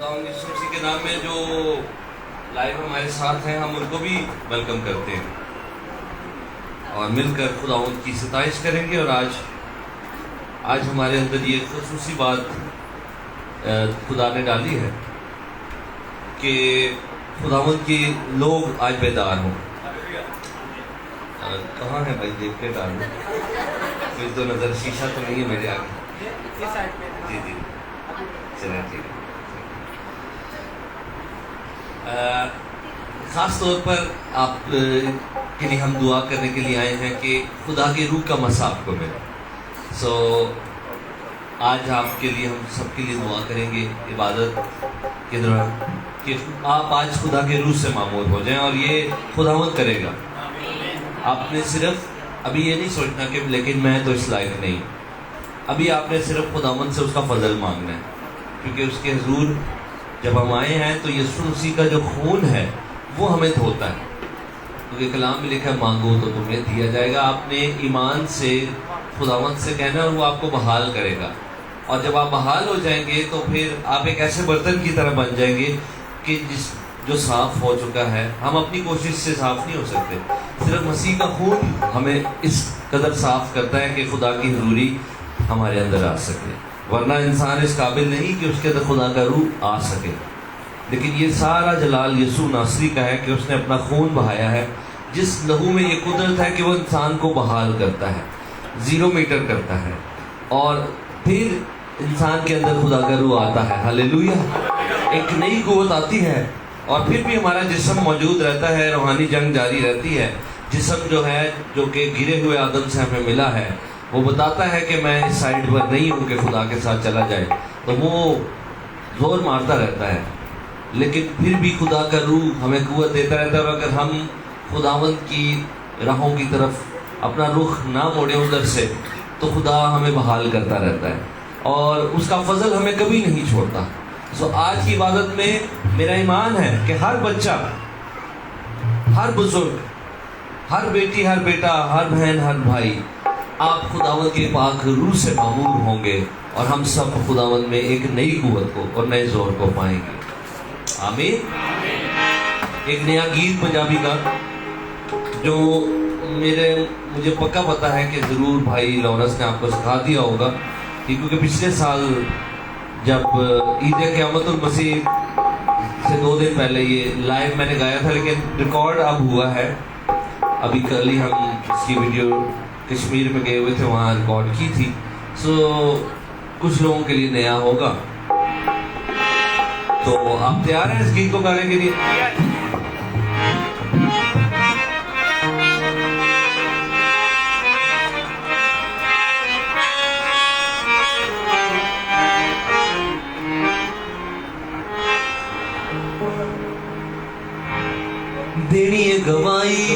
खुदावंद यीशु मसीह के नाम में जो लाइव हमारे साथ हैं, हम उनको भी वेलकम करते हैं और मिलकर खुदावंद की सताइश करेंगे। और आज हमारे अंदर ये खुसूसी बात खुदा ने डाली है कि खुदावंद के लोग आज बेदार हों। कहाँ है भाई, देख के डाल फिर तो नज़र शीशा तो नहीं है मेरे आगे। जी जी चलिए ठीक है। ख़ास तौर पर आप के लिए हम दुआ करने के लिए आए हैं कि खुदा की रूह का मसा आपको मिले। आज आपके लिए, हम सबके लिए दुआ करेंगे इबादत के दौरान कि आप आज खुदा के रूह से मामूर हो जाएं, और ये खुदावंद करेगा। आपने सिर्फ अभी ये नहीं सोचना कि लेकिन मैं तो इस लायक नहीं। अभी आपने सिर्फ खुदावंद से उसका फजल मांगना है, क्योंकि उसके हुजूर जब हम आए हैं तो यीशु मसीह का जो खून है वो हमें धोता है, क्योंकि कलाम में लिखा है मांगो तो तुम्हें दिया जाएगा। आपने ईमान से खुदावंद से कहना और वो आपको बहाल करेगा। और जब आप बहाल हो जाएंगे तो फिर आप एक ऐसे बर्तन की तरह बन जाएंगे कि जो साफ़ हो चुका है। हम अपनी कोशिश से साफ़ नहीं हो सकते, सिर्फ मसीह का खून हमें इस कदर साफ़ करता है कि खुदा की हुजूरी हमारे अंदर आ सके। वरना इंसान इस काबिल नहीं कि उसके अंदर खुदा का रूह आ सके। लेकिन ये सारा जलाल यीशु नासरी का है कि उसने अपना खून बहाया है, जिस लहू में ये कुदरत है कि वो इंसान को बहाल करता है, 0 मीटर करता है, और फिर इंसान के अंदर खुदा का रूह आता है। हालेलुया। एक नई कुव्वत आती है, और फिर भी हमारा जिस्म मौजूद रहता है, रूहानी जंग जारी रहती है। जिस्म जो है, जो कि गिरे हुए आदम से हमें मिला है, वो बताता है कि मैं इस साइड पर नहीं हूँ कि खुदा के साथ चला जाए, तो वो जोर मारता रहता है। लेकिन फिर भी खुदा का रूह हमें कुव्वत देता रहता है। और अगर हम खुदावंद की राहों की तरफ अपना रुख ना मोड़े उधर से, तो खुदा हमें बहाल करता रहता है और उसका फजल हमें कभी नहीं छोड़ता। आज की इबादत में मेरा ईमान है कि हर बच्चा, हर बुजुर्ग, हर बेटी, हर बेटा, हर बहन, हर भाई, आप खुदावंद के पाक रूह से मामूर होंगे और हम सब खुदावंद में एक नई कुव्वत को और नए जोर को पाएंगे। आमीन। एक नया गीत पंजाबी का जो मुझे पक्का पता है कि ज़रूर भाई लॉरेंस ने आपको सिखा दिया होगा, क्योंकि पिछले साल जब ईद क़यामतुल मसीह से 2 दिन पहले ये लाइव मैंने गाया था, लेकिन रिकॉर्ड अब हुआ है। अभी कल ही हम इसकी वीडियो कश्मीर में गए हुए थे, वहाँ रिकॉर्ड की थी। कुछ लोगों के लिए नया होगा। तो आप तैयार हैं इस गीत को गाने के लिए? देनी गवाही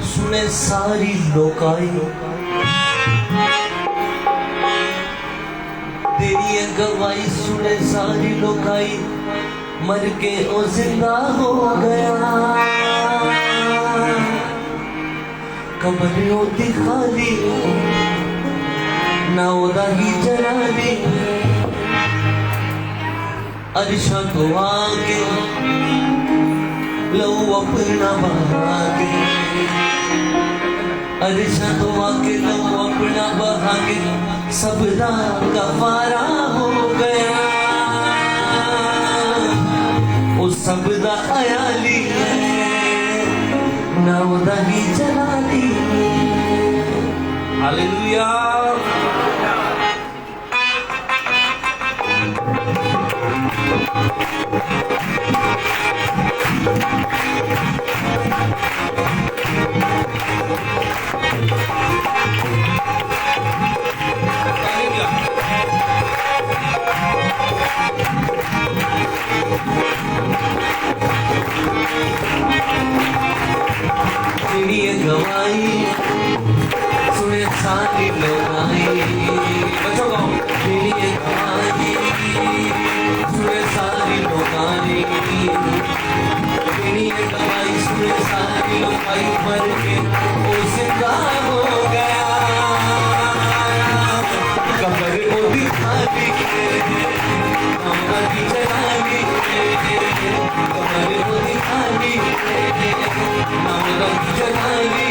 सुने सारी लोकाई, तेरी गवाही सुने सारी लोकाई, मर के ओ जिंदा हो गया। कब्र ओदी खाली ना ओदा ही जलाली, अर्शा तो आके लो अपना बहाके, अर्शा तो आके लो अपना बहाके, सब गवारा हो गया। उस सब दा अयाली ना उदा ही जलाली। हालेलुया। गवाही सुने सारी लोग नामदा की जलाली कमर को दिखाली नामदा की जलाली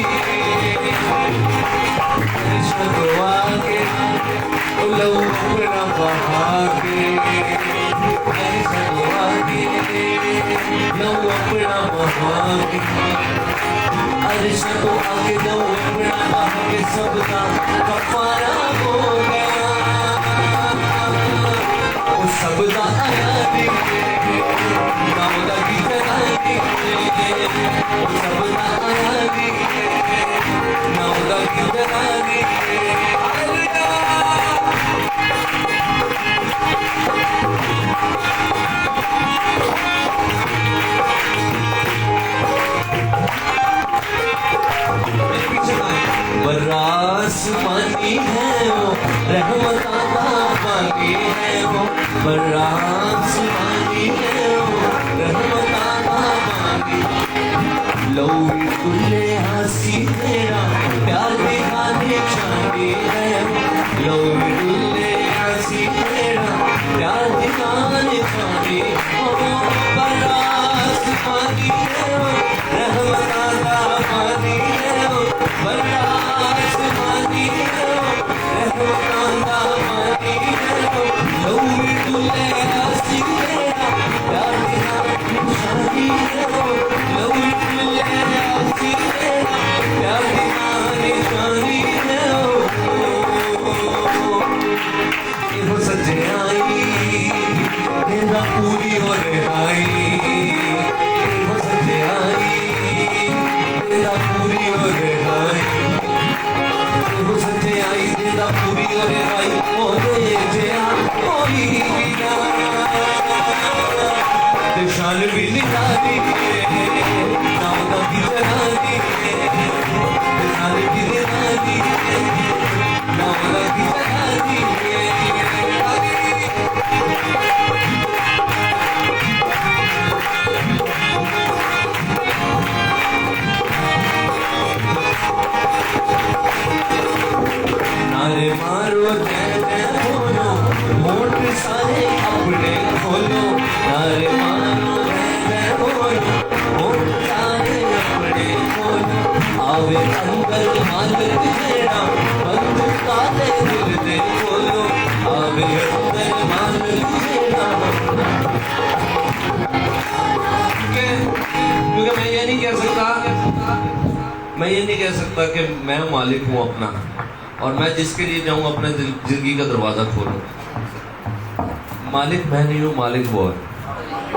शगवा के लव अपना बहाके शगवा के लव अपना बहाके अर्श तो आगे लव अपना बहाके सबका कफारा हो गया वो सबका आया नामदा की जलाली वो सबका आया नामदा की जलाली बरास पानी है वो रहमत का पानी है वो बरास पानी है वो रहमत का पानी लौरी तुल्ले हंसी तेरा प्यार दिखाने चाहती है लौरी तुल्ले हंसी तेरा प्यार दिखाने चाहती बरास पानी है वो रहमत का पानी है वो बरास पानी है वो रहमत का पानी है वो लौरी तुल्ले हंसी तेरा प्यार दिखाने चाहती है वो लौरी तुल्ले हंसी तेरा प्यार दिखाने चाहती है वो सच्चे आई तेरा पूरी हो रहाई वो सच्चे आई तेरा पूरी हो रहाई वो सच्चे आई तेरा पूरी हो रहाई ओ दे कोई ना शान भी निकाली नामदा की जलाली शान भी निकाली नामदा की जलाली नारे मारो जय जय बोलो होठ सारे अपने खोलो नारे मारो जय जय बोलो होठ सारे अपने खोलो आवे अंदर मालिक तेरा बंद काले दिल दे खोलो आवे अंदर मालिक तेरा क्योंकि मैं ये नहीं कह सकता कि मैं मालिक हूँ अपना और मैं जिसके लिए जाऊँ अपने जिंदगी का दरवाजा खोलूँ। मालिक मैं नहीं हूँ, मालिक वो है।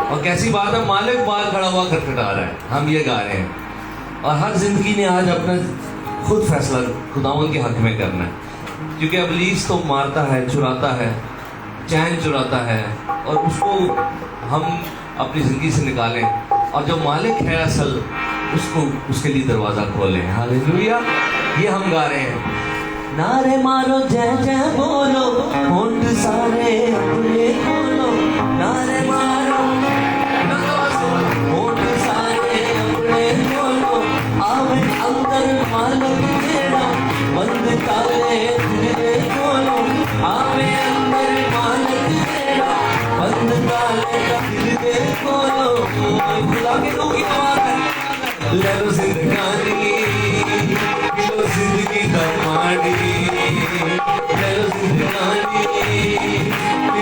और कैसी बात है, मालिक बाहर खड़ा हुआ खटखटा रहा है, हम ये गा रहे हैं और हर जिंदगी ने आज अपना खुद फैसला खुदावन के हक में करना है क्योंकि इब्लीस तो मारता है, चुराता है, चैन चुराता है और उसको हम अपनी जिंदगी से निकालें और जो मालिक है असल उसको उसके लिए दरवाजा खोलें। हालेलुया। ये हम गा रहे हैं। नारे मारो जय जय बोलो होंठ सारे अपने खोलो नारे मारो होंठ सारे अपने खोलो आवे अंदर मालिक तेरा बंद काले दिल खोलो आवे अंदर मालिक तेरा बंद काले दिल खोलो खुला के दूंगी आवाज ले लो जिंदगानी लो जिंदगी का माड़ी ले लो जिंदगानी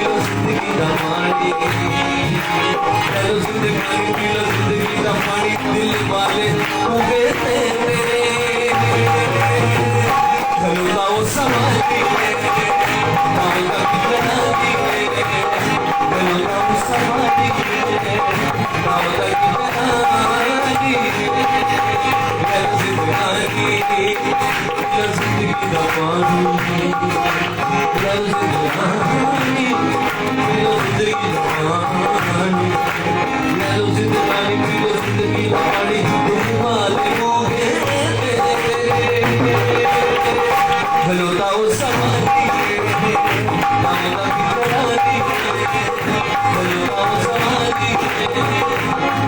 लो जिंदगी का माड़ी ले लो जिंदगानी लो जिंदगी का माड़ी दिल वाले उगे तेरे खलुता वो समाधि नामदा की जलाली खलुता वो समाधि नामदा की जलाली जिंदगी का पानी जिंदगी का पानी जिंदगी का पानी तुम वाले होगे खलोता वो समाधि नामदा की जलाली खलोता वो समाधि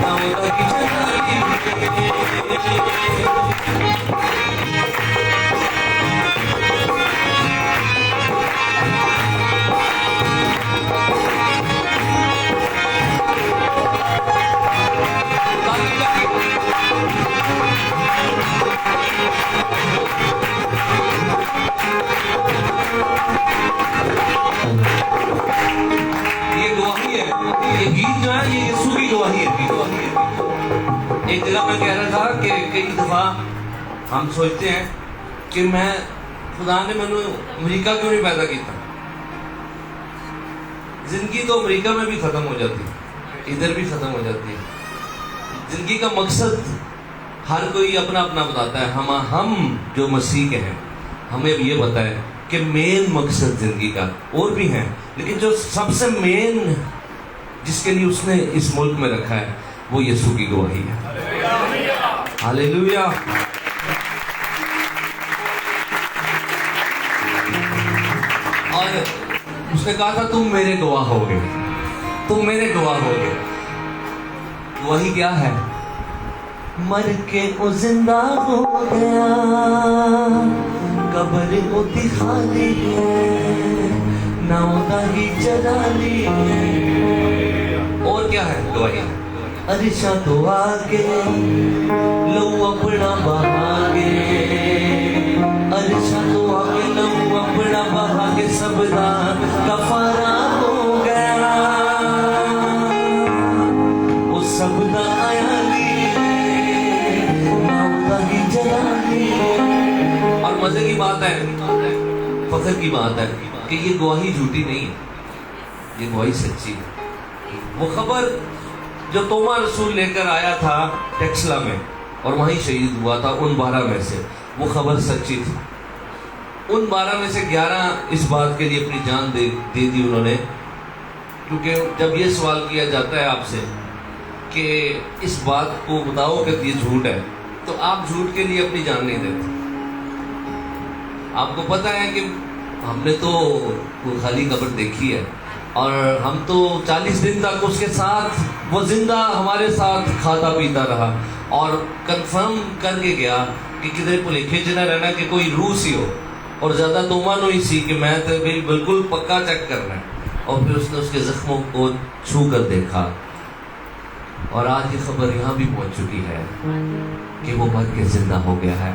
नामदा की जलाली दफ़ा हम सोचते हैं कि मैं खुदा ने मैंने अमेरिका क्यों नहीं पैदा किया। जिंदगी तो अमेरिका में भी ख़त्म हो जाती है, इधर भी ख़त्म हो जाती है। जिंदगी का मकसद हर कोई अपना अपना बताता है। हम जो मसीह के हैं हमें ये पता है कि मेन मकसद जिंदगी का और भी है, लेकिन जो सबसे मेन जिसके लिए उसने इस मुल्क में रखा है वो यीशु की गवाही है। हालेलुया। और उसने कहा था तुम मेरे गवाह होगे, तुम मेरे गवाह होगे। गवाही क्या है? मर के वो जिंदा हो गया, कब्र उती खाली है, नाउदा ही जलाली है। और क्या है गवाही? अरिशा तो आके लो अपना बहागे, अरिशा तो आके लो अपना बहागे, सबदा कफारा हो गया, वो सबदा आया जलाली। और मजे की बात है, फख्र की बात है कि ये गवाही झूठी नहीं है, ये गवाही सच्ची है। वो खबर जो तोमा रसूल लेकर आया था टेक्सला में और वहीं शहीद हुआ था, उन 12 में से वो खबर सच्ची थी। उन 12 में से 11 इस बात के लिए अपनी जान दे दी उन्होंने, क्योंकि जब ये सवाल किया जाता है आपसे कि इस बात को बताओ कि ये झूठ है, तो आप झूठ के लिए अपनी जान नहीं देते। आपको पता है कि हमने तो वो खाली कब्र देखी है और हम तो 40 दिन तक उसके साथ, वो जिंदा हमारे साथ खाता पीता रहा और कंफर्म करके गया कि किधरे भुलेखे च ना रहना कि कोई रूस ही हो। और ज़्यादा तोमानो ही सी कि मैं तो बिल्कुल पक्का चेक करना है। और फिर उसने उसके जख्मों को छू कर देखा और आज की खबर यहाँ भी पहुँच चुकी है कि वो मर के जिंदा हो गया है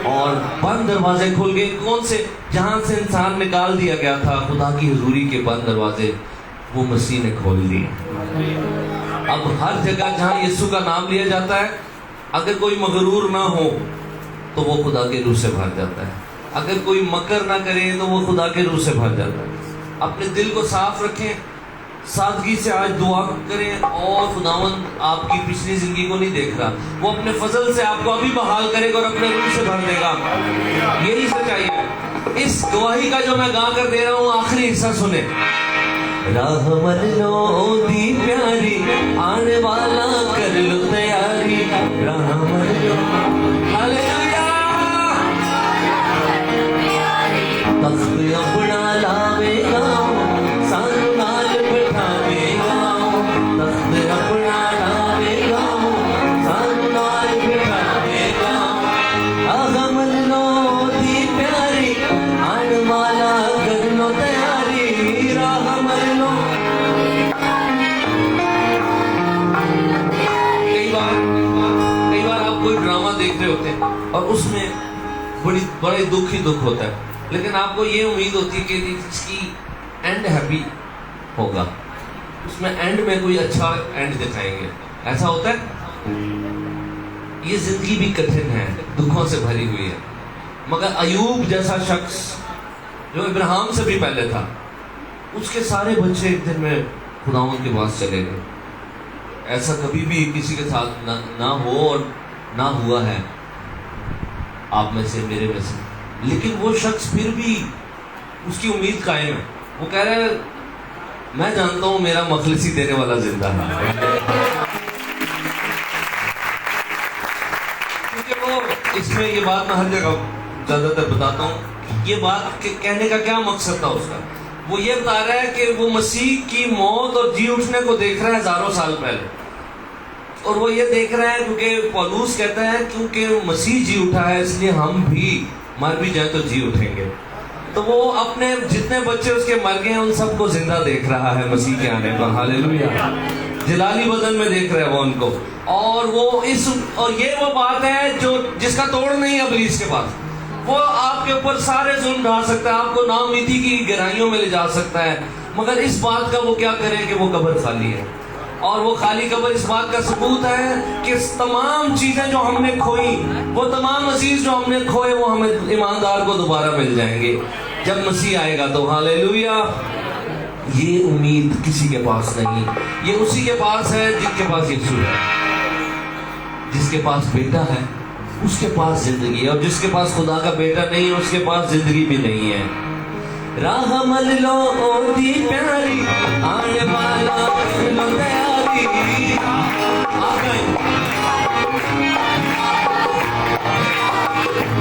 और बंद दरवाजे खुल गए। कौन से? जहां से इंसान निकाल दिया गया था, खुदा की हुजूरी के बंद दरवाजे वो मसीह ने खोल दिए। अब हर जगह जहां यीशु का नाम लिया जाता है, अगर कोई मगरूर ना हो तो वो खुदा के रूह से भर जाता है। अगर कोई मकर ना करे तो वो खुदा के रूह से भर जाता है। अपने दिल को साफ रखें, सादगी से आज दुआ करें और खुदावंद आपकी पिछली जिंदगी को नहीं देख रहा, वो अपने फजल से आपको अभी बहाल करेगा और अपने रूह से भर देगा। यही सच्चाई है। इस गवाही का जो मैं गा कर दे रहा हूँ, आखिरी हिस्सा सुने। राह मन लो दी प्यारी, आने वाला कर लो तैयारी, राह मन लो। हालेलुया। तख्त अपना लावेगा, सानू नाल बिठावेगा, तख्त अपना लावेगा, सानू नाल बिठावेगा। आगा मन लो दी प्यारी, आने वाला कर लो तैयारी, राह मन लो। कई बार आप कोई ड्रामा देख रहे होते हैं और उसमें बड़े दुख ही दुख होता है, लेकिन आपको ये उम्मीद होती है कि इसकी एंड हैप्पी होगा, उसमें एंड में कोई अच्छा एंड दिखाएंगे। ऐसा होता है। ये जिंदगी भी कठिन है, दुखों से भरी हुई है, मगर अयूब जैसा शख्स जो इब्राहिम से भी पहले था, उसके सारे बच्चे एक दिन में खुदावंद के पास चले गए। ऐसा कभी भी किसी के साथ ना हो और ना हुआ है आप में से, मेरे में से। लेकिन वो शख्स फिर भी उसकी उम्मीद कायम है। वो कह रहा है मैं जानता हूं मेरा मखलिसी देने वाला जिंदा है। क्योंकि वो इसमें ये बात मैं हर जगह ज्यादातर बताता हूँ, ये बात कहने का क्या मकसद था उसका। वो ये बता रहा है कि वो मसीह की मौत और जी उठने को देख रहा है हजारों साल पहले, और वो ये देख रहा है क्योंकि पौलुस कहता है क्योंकि मसीह जी उठा है इसलिए हम भी मर भी जाए तो जी उठेंगे। तो वो अपने जितने बच्चे उसके मर गए हैं उन सबको जिंदा देख रहा है मसीह के आने पर। हालेलुया। जलाली बदन में देख रहे हैं वो उनको। और ये वो बात है जो जिसका तोड़ नहीं है इब्लीस के पास। वो आपके ऊपर सारे जुल्म ढा सकता है, आपको नाउमीदी की गहराइयों में ले जा सकता है, मगर इस बात का वो क्या करे कि वो कब्र खाली है। और वो खाली कब्र इस बात का सबूत है कि तमाम चीजें जो हमने खोई, वो तमाम अजीज जो हमने खोए, वो हमें ईमानदार को दोबारा मिल जाएंगे जब मसीह आएगा। तो हालेलुया। ये उम्मीद किसी के पास नहीं, ये उसी के पास है जिसके पास यीशु है। जिसके पास बेटा है उसके पास जिंदगी है, और जिसके पास खुदा का बेटा नहीं है उसके पास जिंदगी भी नहीं है। राह मल लो ओदी प्यारी, आने वाला लो तैयारी।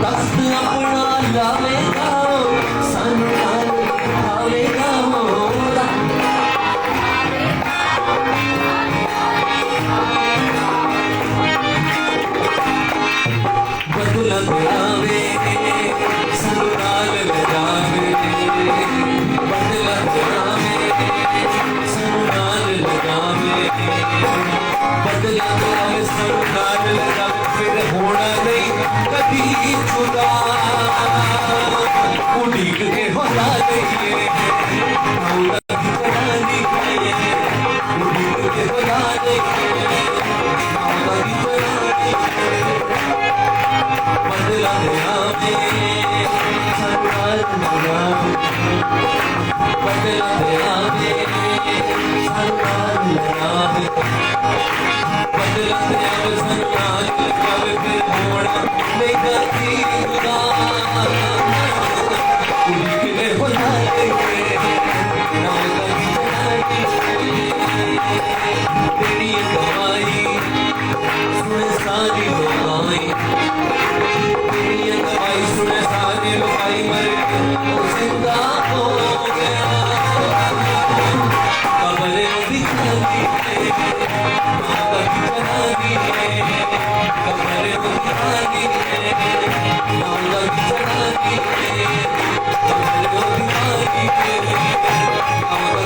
तख्त अपना लावेगा, सानू खावेगा। बदला आवे सनुराल लगावे, बदला आवे सनुराल लगावे, बदला आवे सनुराल लगावे। फिर होना नहीं कभी जुदा, उड़ीक के होना नहीं है, उड़ीक के होना नहीं है, उड़ीक के होना नहीं है। बदला आवे सनुराल लगावे, बदला आवे सनुराल लगावे, बदला आवे सनुराल लगावे। फिर होना नहीं कभी जुदा, उड़ीक के होना नहीं है, तेरी कमाई सुने सारी लोगाई, तेरी कमाई सुने सारी लोगाई। मरे वो जिंदा हो गया, कब्र दिखाई है, माता की जनानी है, कब्र दिखाई है, माता की जनानी है, कब्र दिखाई है, माता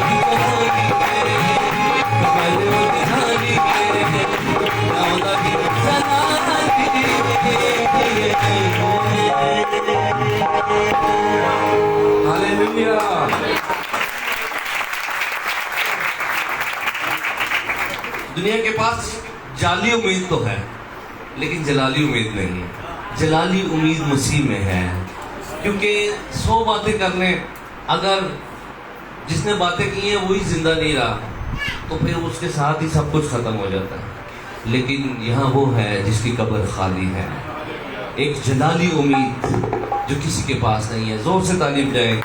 की जनानी है, कब्र दिखाई है, माता की जनानी है। हालेलुया। दुनिया के पास जाली उम्मीद तो है, लेकिन जलाली उम्मीद नहीं है। जलाली उम्मीद मसीह में है, क्योंकि 100 बातें करने, अगर जिसने बातें की हैं वही जिंदा नहीं रहा तो फिर उसके साथ ही सब कुछ खत्म हो जाता है। लेकिन यहाँ वो है जिसकी कब्र खाली है, एक जलाली उम्मीद जो किसी के पास नहीं है। जोर से तालीम जाए।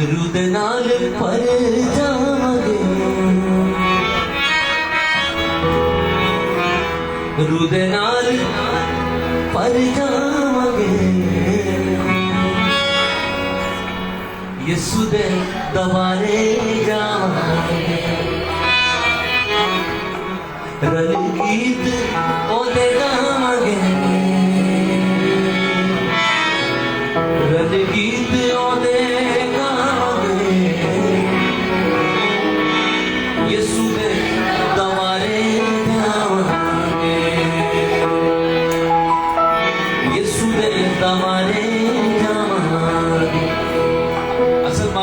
रुद नाल पर जावांगे, रुद नाल पर जावांगे, यीशु दे दवारे जावांगे। रल गीत ओदे गावांगे, रल गीत ओदे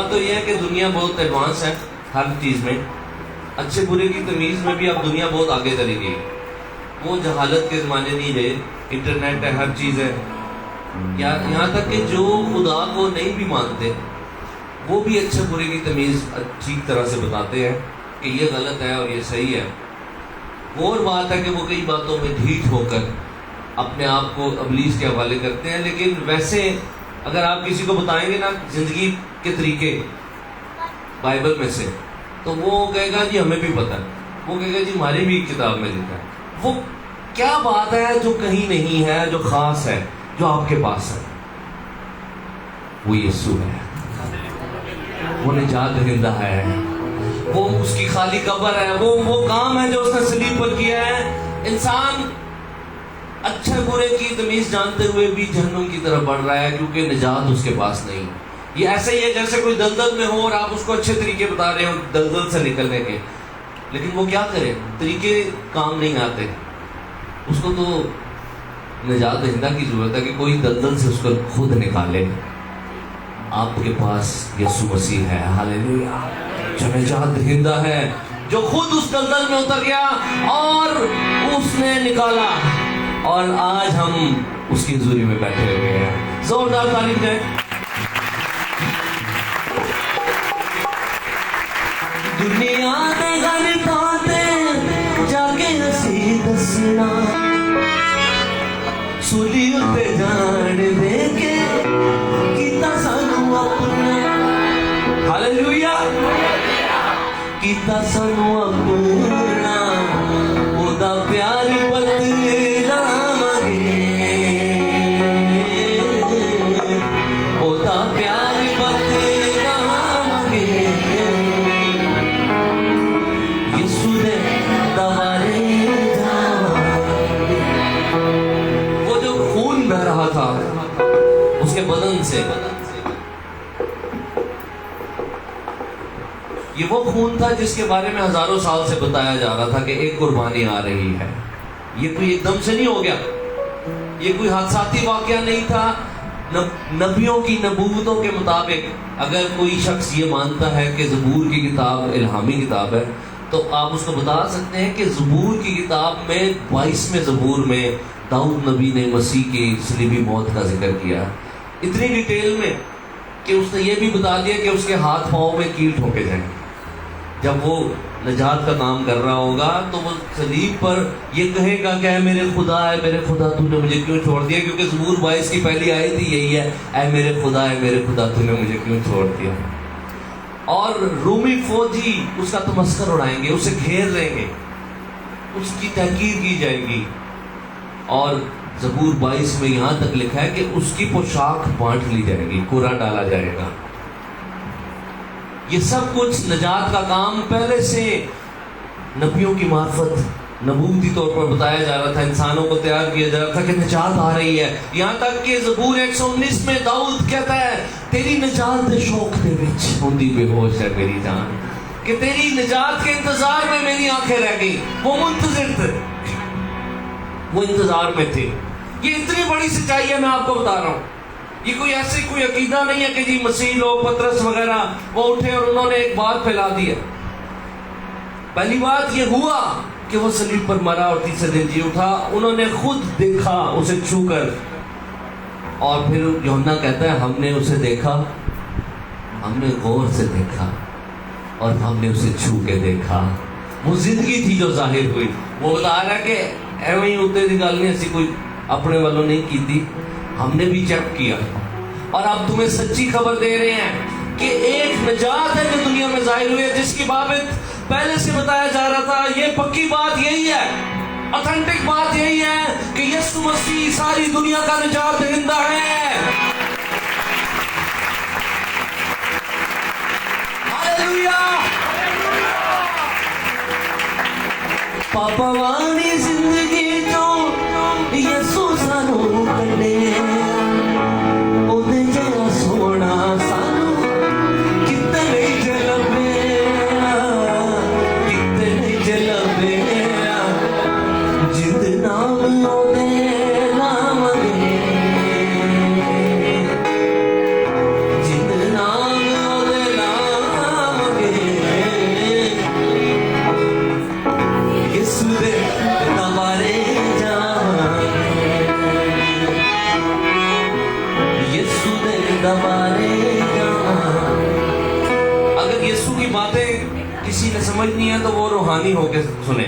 तो यह है कि दुनिया बहुत एडवांस है हर चीज़ में, अच्छे बुरे की तमीज़ में भी अब दुनिया बहुत आगे चली गई। वो जहालत के ज़माने नहीं रहे, इंटरनेट है, हर चीज़ है। यहाँ तक कि जो खुदा को नहीं भी मानते वो भी अच्छे बुरे की तमीज़ अच्छी तरह से बताते हैं कि ये गलत है और ये सही है। वो और बात है कि वो कई बातों में ढीठ होकर अपने आप को अबलीस के हवाले करते हैं। लेकिन वैसे अगर आप किसी को बताएंगे ना जिंदगी के तरीके बाइबल में से, तो वो कहेगा जी हमें भी पता है, वो कहेगा जी हमारी भी किताब में लिखा है। वो क्या बात है जो कहीं नहीं है, जो खास है, जो आपके पास है। वो यीशु है, वो निजात दहिंदा है, वो उसकी खाली कब्र है, वो काम है जो उसने सलीब पर किया है। इंसान अच्छे बुरे की तमीज जानते हुए भी जहन्नुम की तरफ बढ़ रहा है क्योंकि निजात उसके पास नहीं। ये ऐसे ही है जैसे कोई दलदल में हो और आप उसको अच्छे तरीके बता रहे हो दलदल से निकलने के, लेकिन वो क्या करे, तरीके काम नहीं आते। उसको तो निजात दहिंदा की जरूरत है कि कोई दलदल से उसको खुद निकाले। आपके पास यीशु मसीह है, हालेलुया, जो निजात दहिंदा है, जो खुद उस दलदल में उतर गया और उसने निकाला, और आज हम उसकी हुजूरी में बैठे हुए हैं। जोरदार तारीफ दें। दुनिया दे गल ताते जाके असी दसना, सूली उत्ते जान दे के कीता सानू अपना, हालेलुया, कीता सानू अपना, ओदा प्यार बदलावांगे, ओदा प्यार बदलावांगे, यीशु दे दवारे जावांगे। वो जो खून बह रहा था उसके बदन से, ये वो खून था जिसके बारे में हजारों साल से बताया जा रहा था कि एक कुर्बानी आ रही है। ये कोई एकदम से नहीं हो गया, ये कोई हादसाती वाकया नहीं था। नबियों की नबूवतों के मुताबिक अगर कोई शख्स ये मानता है कि ज़बूर की किताब इल्हामी किताब है, तो आप उसको बता सकते हैं कि ज़बूर की किताब में 22वें ज़बूर में दाऊद नबी ने मसीह की सलीबी मौत का जिक्र किया इतनी डिटेल में कि उसने ये भी बता दिया कि उसके हाथ पाँव में कील ठोके जाएंगे। जब वो निजात का काम कर रहा होगा तो वो सलीब पर ये कहेगा कि मेरे खुदा तूने मुझे क्यों छोड़ दिया, क्योंकि ज़बूर 22 की पहली आयत ही यही है, ऐ मेरे खुदा तूने मुझे क्यों छोड़ दिया। और रूमी फौजी उसका तमस्कर उड़ाएंगे, उसे घेर लेंगे, उसकी तहकीर की जाएगी। और ज़बूर 22 में यहाँ तक लिखा है कि उसकी पोशाक बांट ली जाएगी, कुरा डाला जाएगा। ये सब कुछ निजात का काम पहले से नबियों की मार्फत नबूवती तौर पर बताया जा रहा था, इंसानों को तैयार किया जा रहा था कि निजात आ रही है। यहाँ तक कि ज़बूर 119 में दाऊद कहता है, तेरी निजात दे शौक दे विच हुंदी बेहोश है मेरी जान, कि तेरी निजात के इंतजार में मेरी आंखें रह गई। वो मुंतजिर थे, वो इंतजार में थे। ये इतनी बड़ी सच्चाई है, मैं आपको बता रहा हूँ। ये कोई ऐसे कोई अकीदा नहीं है कि जी मसीह लोग पतरस वगैरह वो उठे और उन्होंने एक बात फैला दी है। पहली बात ये हुआ कि वो सलीब पर मरा और तीसरे दिन जी उठा, उन्होंने खुद देखा उसे छूकर। और फिर यूहन्ना कहता है, हमने उसे देखा, हमने गौर से देखा और हमने उसे छू के देखा। वो जिंदगी थी जो जाहिर हुई। वो बता रहा है कि एवं ही उत्ते की गल नहीं, ऐसी कोई अपने वालों नहीं की थी, हमने भी चेक किया। और अब तुम्हें सच्ची खबर दे रहे हैं कि एक निजात है जो दुनिया में जाहिर हुई है, जिसकी बाबत पहले से बताया जा रहा था। ये पक्की बात यही है, ऑथेंटिक बात यही है कि यीशु मसीह सारी दुनिया का निजात दहिंदा है। हालेलुया। पापावानी जिंदगी जो यीशु सानू कने, ओदे जरा सोना सानू कितने जलबे, कितने जलबे, जिंद नाम ओदे नाम दे, जिंद नाम ओदे नाम दे, यीशु दे दवारे अगर यीशु की बातें किसी ने समझनी है तो वो रूहानी होकर सुने,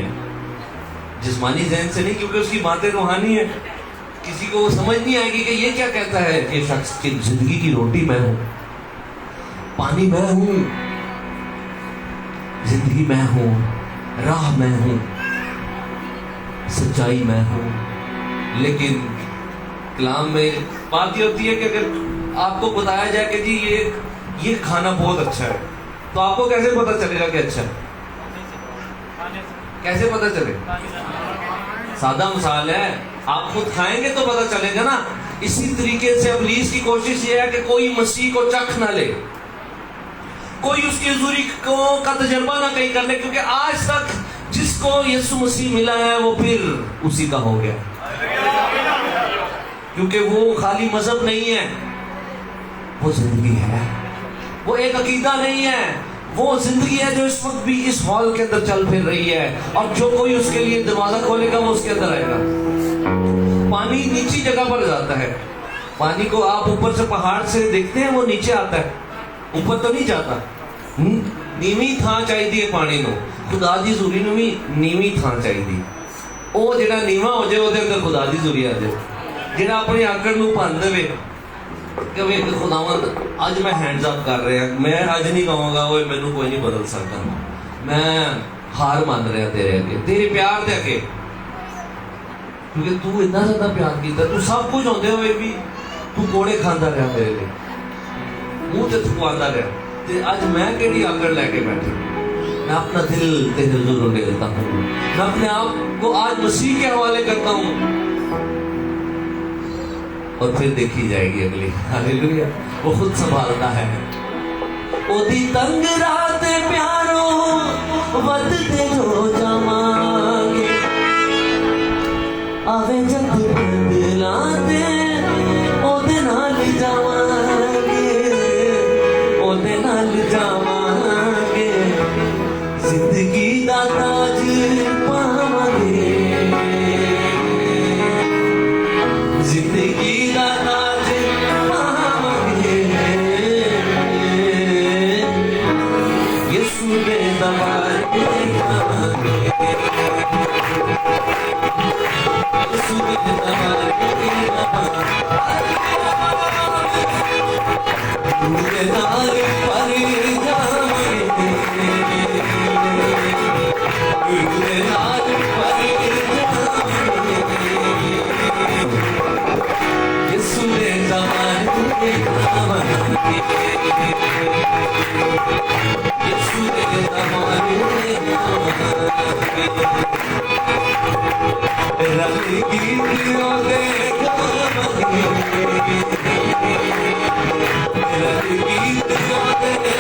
जिस्मानी ज़हन से नहीं, क्योंकि उसकी बातें रूहानी है। किसी को वो समझ नहीं आएगी कि ये क्या कहता है कि शख्स की जिंदगी की रोटी मैं हूं, पानी मैं हूं, जिंदगी मैं हूं, राह मैं हूं, सच्चाई मैं हूं। लेकिन कलाम में बात ये होती है कि अगर आपको बताया जाए कि जी ये खाना बहुत अच्छा है, तो आपको कैसे पता चलेगा कि अच्छा है? कैसे पता चले? सादा मिसाल है, आप खुद खाएंगे तो पता चलेगा ना। इसी तरीके से इब्लीस की कोशिश ये है कि कोई मसीह को चख ना ले, कोई उसकी हुजूरी का तजर्बा ना कहीं कर ले, क्योंकि आज तक जिसको यीशु मसीह मिला है वो फिर उसी का हो गया, क्योंकि वो खाली मजहब नहीं है, वो जिंदगी है। वो एक अकीदा नहीं है, वो जिंदगी है जो इस वक्त भी इस हॉल के अंदर चल फिर रही है। और जो कोई उसके लिए दरवाजा खोलेगा वो उसके अंदर आएगा। पानी नीची जगह पर जाता है, पानी को आप ऊपर से पहाड़ से देखते हैं, वो नीचे आता है, ऊपर तो नहीं जाता। नीवी थां चाहिए पानी नो, खुदा दी जरूरी नु भी नीवी थां चाहिए। ਉਹ ਜਿਹੜਾ ਨੀਵਾ ਹੋ ਜਾਏ ਉਹਦੇ ਅੰਦਰ ਖੁਦਾ ਦੀ ਜ਼ੁਰੀ ਆ ਜਾਏ। ਜਿਹੜਾ ਆਪਣੇ ਆਕੜ ਨੂੰ ਭੰਨ ਦੇਵੇ ਕਿ ਵੇ ਖੁਦਾਵੰਦ ਅੱਜ ਮੈਂ ਹੈਂਡਸ ਅਪ ਕਰ ਰਿਹਾ, ਮੈਂ ਅੱਜ ਨਹੀਂ ਕਹਾਂਗਾ ਓਏ ਮੈਨੂੰ ਕੋਈ ਨਹੀਂ ਬਦਲ ਸਕਦਾ, ਮੈਂ ਹਾਰ ਮੰਨ ਰਿਹਾ ਤੇਰੇ ਅੱਗੇ, ਤੇਰੇ ਪਿਆਰ ਦੇ ਅੱਗੇ, ਕਿਉਂਕਿ ਤੂੰ ਇੰਨਾ ਜ਼ਿਆਦਾ ਪਿਆਰ ਕੀਤਾ, ਤੂੰ ਸਭ ਕੁਝ ਹੁੰਦੇ ਹੋਏ ਵੀ ਤੂੰ ਕੋੜੇ ਖਾਂਦਾ ਰਿਹਾ ਮੇਰੇ ਲਈ, ਮੂੰਹ ਤੇ ਥੁਕਵਾਉਂਦਾ ਰਿਹਾ, ਤੇ ਅੱਜ ਮੈਂ ਕਿਹੜੀ ਆਕੜ ਲੈ ਕੇ ਬੈਠਾ? मैं अपना दिल तेरे हुजूर में देता हूँ, मैं अपने आप को आज मसीह के हवाले करता हूँ, और फिर देखी जाएगी अगली। हालेलुया, वो खुद संभालता है। ओदी तंग रात प्यारो वदते जो जावांगे, आवे जब बदलाते ओदे नाल जावांगे, ओदे नाल जावांगे, जिंदगी दा ताज पावांगे, जिंदगी दा ताज पावांगे, यीशु दे दरबार जावांगे, यीशु दे दरबार पूरे नाल पर जावांगे, पूरे नाल पर जावांगे, यीशु दे दरबार जावांगे, यीशु दे दरबार जावांगे, रब गीतियों दे गावांगे, रब गीतियों दे गावांगे,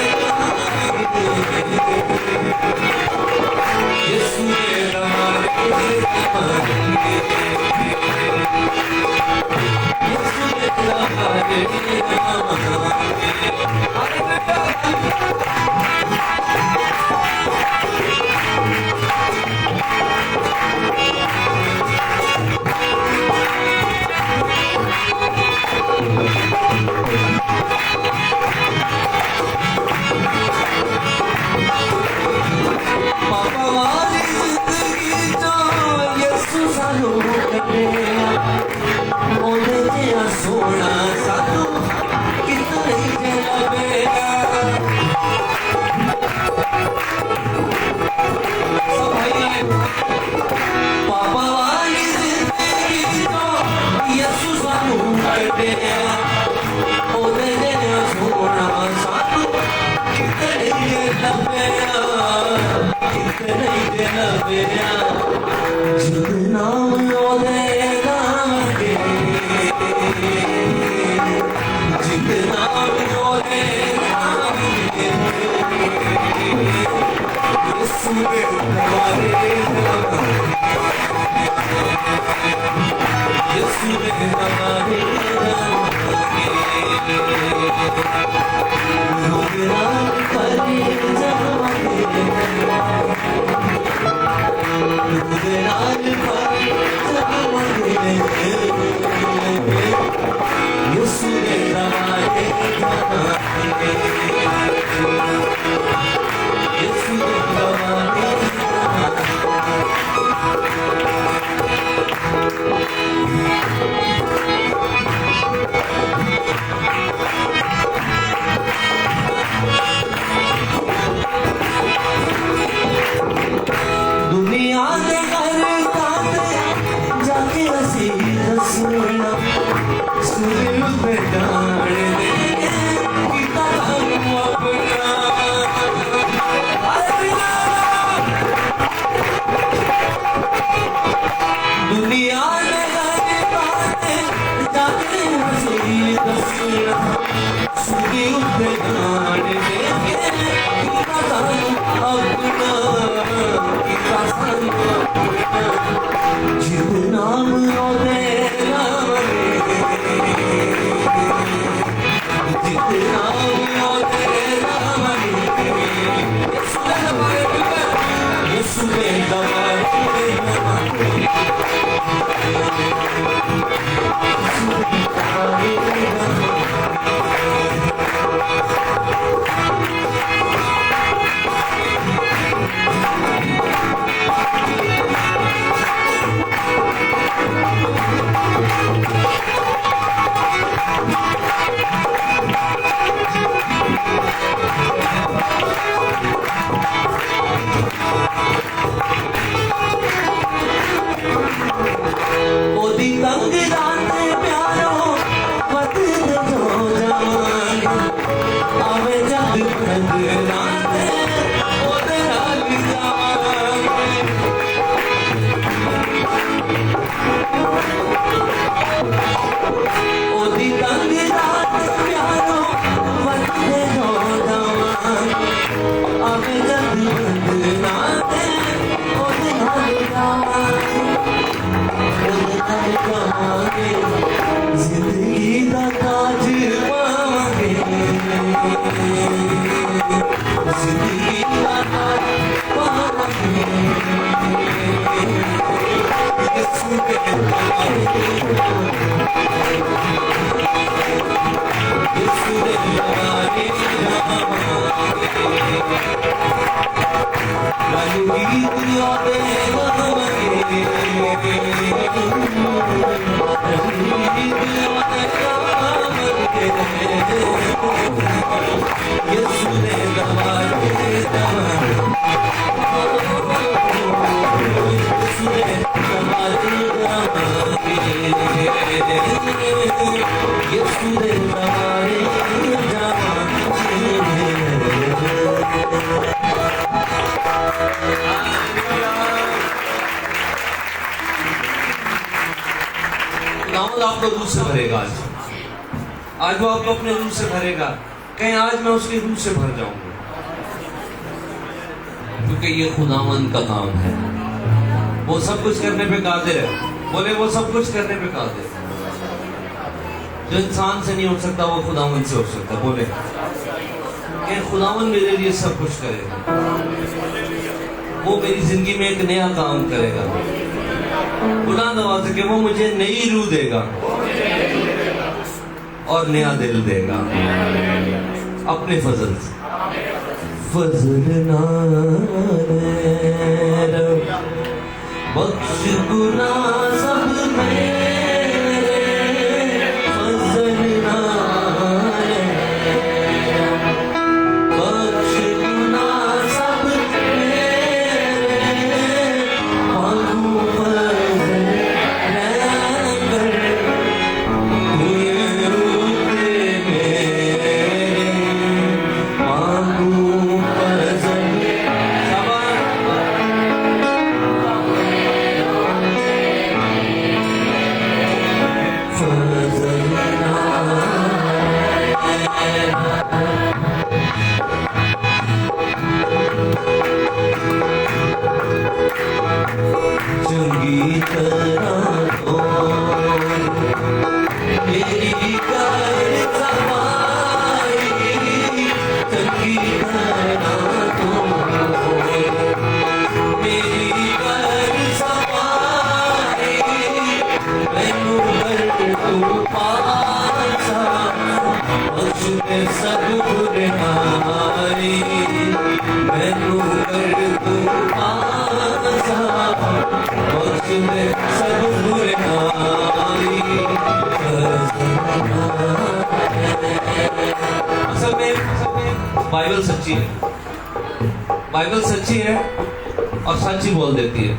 यीशु दे दरबार जावांगे, यीशु दे दरबार जावांगे। पापा वाली जिंदगी जो यीशु सानू कटे, ओदे जिहा सोना सानू कितना ही लभेगा, पापा वाली जिंदगी जो यीशु सानू कटे, ओदे जिहा सोना सानू कितना ही लभेगा, जिद नाम ओदे गावांगे, जिद नाम ओदे गावांगे, यीशु दे दरबार जावांगे, यीशु दे दरबार जावांगे, रुगरान पर जावांगे, रुगरान पर जावांगे, यीशु दे दरबार जावांगे, यीशु दे दरबार दुनिया के घर जाके हसी रसूल जितना रोते जितना रोते आपको रूह से भरेगा। आज वो आपको अपने रूह से भरेगा। कहीं आज मैं उसकी रूह से भर जाऊंगा, क्योंकि ये खुदावन का काम है। वो सब कुछ करने पे कादिर है। बोले वो सब कुछ करने पे कादिर है। जो इंसान से नहीं हो सकता वो खुदावन से हो सकता। बोले कि खुदावन मेरे लिए सब कुछ करेगा। वो मेरी जिंदगी में एक नया काम करेगा। बुलंद आवाज से कि वो मुझे नई रूह देगा और नया दिल देगा अपने फजल से। फजल बख्श गुनाह सब मेरे, फजल बख्श गुनाह सब मेरे, मांगू फजल बाइबल सच्ची है। बाइबल सच्ची है और सच ही बोल देती है।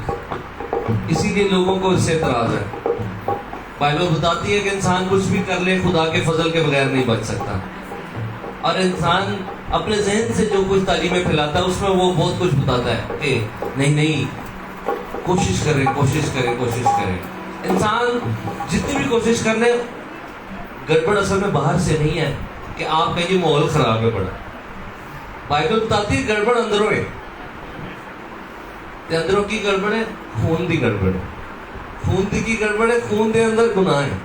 इसीलिए लोगों को इससे एतराज है। बाइबल बताती है कि इंसान कुछ भी कर ले, खुदा के फजल के बगैर नहीं बच सकता। और इंसान अपने जहन से जो कुछ तालीमें फैलाता है उसमें वो बहुत कुछ बताता है कि नहीं नहीं कोशिश करें कोशिश करें कोशिश करें। इंसान जितनी भी कोशिश कर ले, गड़बड़ असल में बाहर से नहीं है कि आपका ये माहौल खराब है बड़ा। बाइबल बताती है गड़बड़ अंदरों है, अंदरों की गड़बड़ है, खून की गड़बड़ है, खून की गड़बड़ है, खून के अंदर गुनाह है।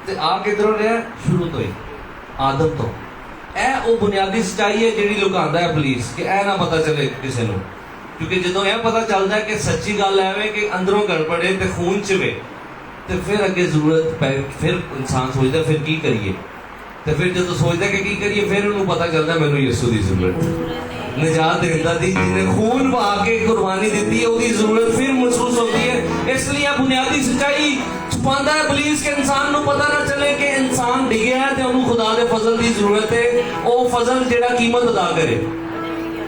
ते आ किधरों रहा? शुरू तो ही आदत तो ए वो बुनियादी सच्चाई है जिहड़ी लुकांदा है पुलिस कि ए ना पता चले किसी को, क्योंकि जो यह पता चलता है कि सच्ची गल है कि अंदरों गड़बड़ है तो खून च वे, तो फिर अगे जरूरत पै, फिर इंसान सोचता फिर की करिए, तो फिर जो सोचता कि करिए फिर उन्होंने पता चलता मैनू यीशु की जरूरत, निजात देता दी जिन्हें खून बहा के कुर्बानी दी है उसकी जरूरत फिर महसूस होती है। इसलिए बुनियादी सच्चाई छुपाता है पुलिस के इंसान को पता ना चले कि इंसान डिगया है तो उन्होंने खुदा के फजल की जरूरत है। वो फजल जेड़ा कीमत अदा करे,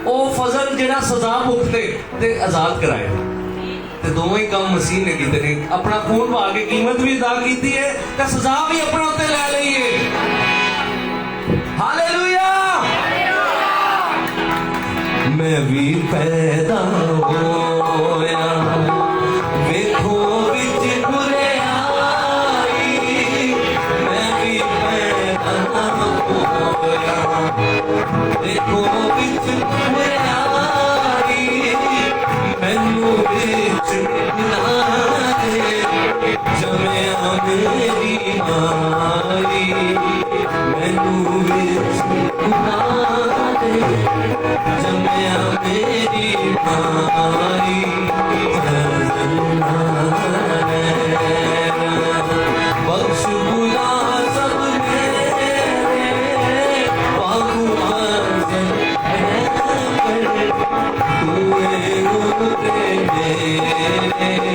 वो फजल जेड़ा सजा भुगते ते आजाद कराए, ते दोवें काम मसीह ने कीते ने। अपना खून बहा के कीमत भी अदा की है ते सजा भी अपने उत्ते ले ली है। हालेलुया। मैं भी पैदा होया वेखो विच बुराई, मैं भी पैदा होया वेखो विच बुराई, मैनू विच गुनाह दे जमया मेरी माई, मैनू विच गुनाह दे जमया मेरी माई, बख्श बुला सब मेरे बाबू मंज़िल है कर, तूए उतरे मेरे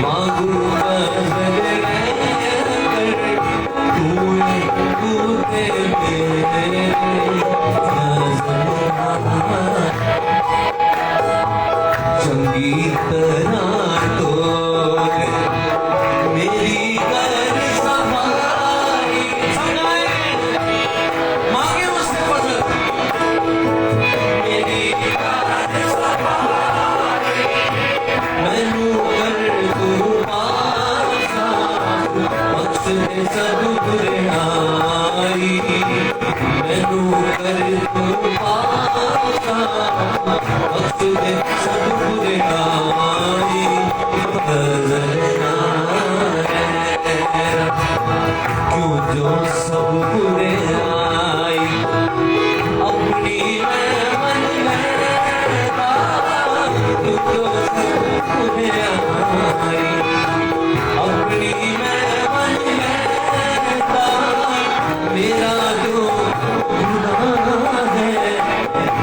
बाबू मंज़िल है कर, तूए उतरे मेरे चंगी तरह तो मेरी कर सफाई, मांगे उससे फजल, मेरी कर सफाई, मैनू कर तू पासा, बख्श दे सब बुराई, मैनू कर तू पासा, बख्श दे सब बुराई, क्यों जो सब बुराई अपनी मन लेता, क्यों जो सब बुराई अपनी मन लेता, मेरा जो गुनाह है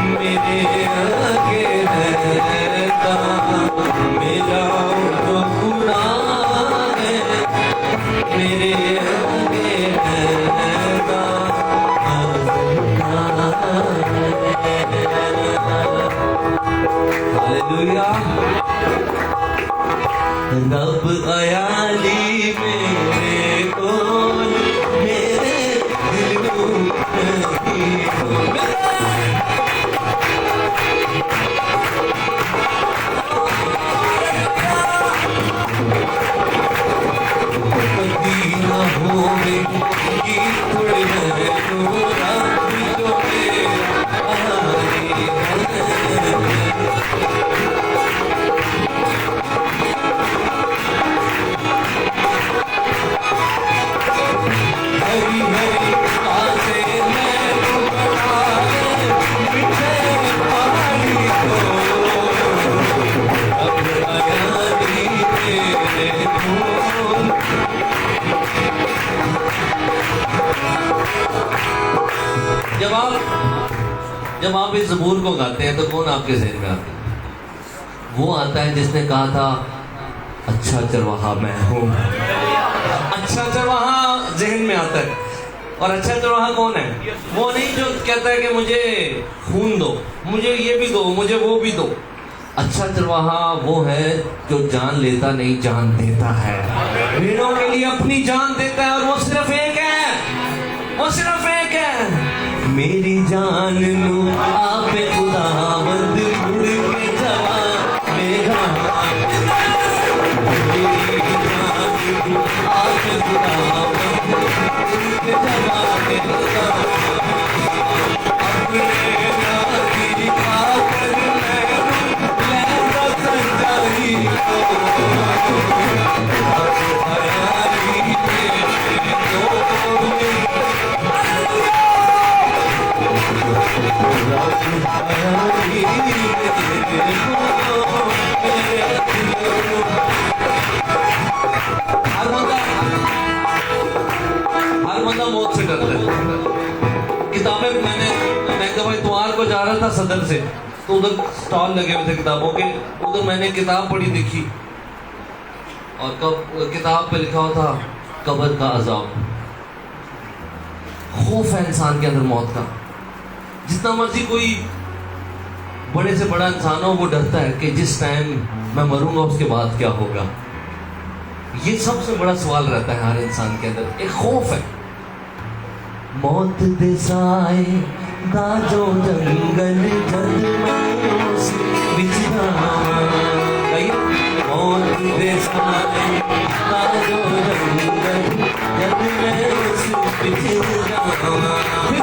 मेरे आगे रहता, मेरा जो गुनाह है मेरे आगे रहता। हालेलुया। रब आयाली मेरे कोल, मेरे दिल को मदीना होवे की थोड़े है नूरा जो हरी हरी आसे मैं मिठे पानी को अब आयाली मेरे कोल। जब आप इस ज़बूर को गाते हैं तो कौन आपके ज़हन में आता है? वो आता है जिसने कहा था अच्छा चरवाहा मैं हूँ। अच्छा चरवाहा ज़हन में आता है। और अच्छा चरवाहा कौन है? वो नहीं जो कहता है कि मुझे खून दो, मुझे ये भी दो, मुझे वो भी दो। अच्छा चरवाहा वो है जो जान लेता नहीं, जान देता है। भेड़ों के लिए अपनी जान देता है, और वो सिर्फ एक है, वो सिर्फ एक है। मेरी जान नू आप खुदावंद मुड़ के जवा मेरा, मेरी जान नू आप खुदावंद मुड़ के जवा मेरा, अपने नाती आकर मैं लहरा हर बंदा मौत से डरता है। किताबें मैं तो भाई द्वार को जा रहा था सदर से, तो उधर स्टॉल लगे हुए थे किताबों के, उधर मैंने किताब पढ़ी देखी, और किताब पे लिखा हुआ था कब्र का अजाब। खौफ है इंसान के अंदर मौत का। जितना मर्जी कोई बड़े से बड़ा इंसान हो, वो डरता है कि जिस टाइम मैं मरूंगा उसके बाद क्या होगा। ये सबसे बड़ा सवाल रहता है हर इंसान के अंदर, एक खौफ है। मौत दे साए दाजो जंगल जद मौत दे साए दाजो जंगल जद मैं उस फिर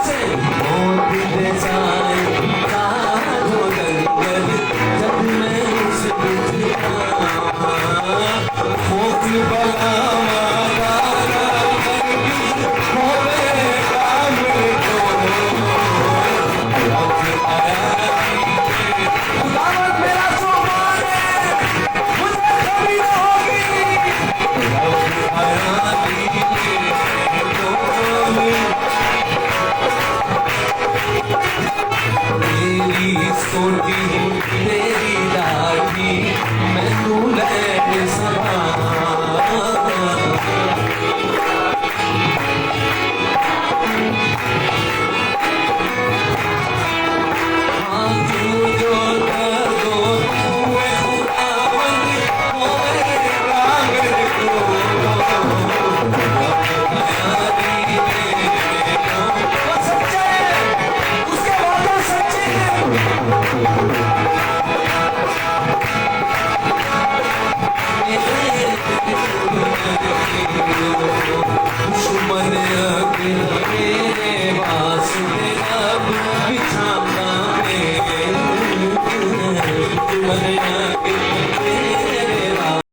से मौत दे साए दाजो जंगल जद मैं उस खौफ बला तेरी लाठी मैं तू ले समा